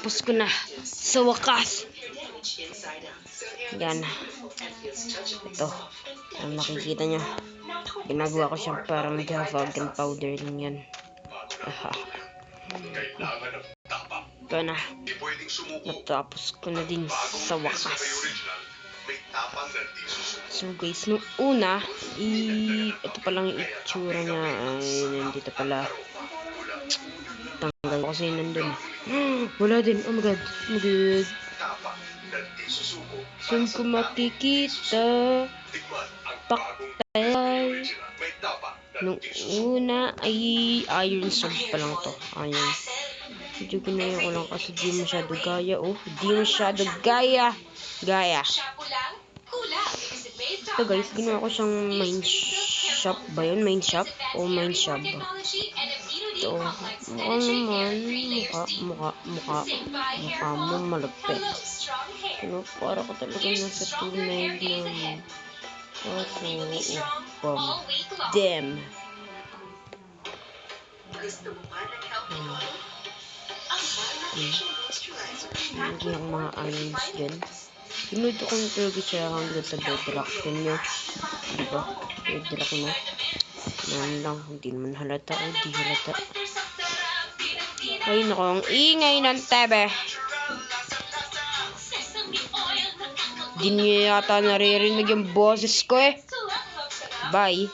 Natapos ko na sa wakas. Yan. Ito. Kung makikita nyo, ginagawa ko siyang parang Java gunpowder lang yan. Ito na. Natapos ko na din sa wakas. So guys, nung una, ito palang yung itsura niya. Ay, nandito pala. Tanggal ko kasi nandun. Wala din. Oh my god. Oh my god. Saan ko makikita? Paktay. Nung una ay iron sword pa lang to. Ayun. Medyo ginaya ko lang kasi di masyado gaya. Oh, di masyado gaya. Ito guys, ginawa ko siyang mine shop ba yun? Mine shop? O mine shop? Ito. Mukha naman. Mukha mo malagpit. Ano, para ko talaga nasa tunay na damn. Hindi yung mga irons din. Pinuto ko na talaga siya hanggang sa bedrock nyo. Diba? Bedrock na. Yan lang. Hindi naman halata. O, di halata. Ay, naku. Ang ingay ng tebe. Di niya yata naririnig yung boses ko eh. Bye.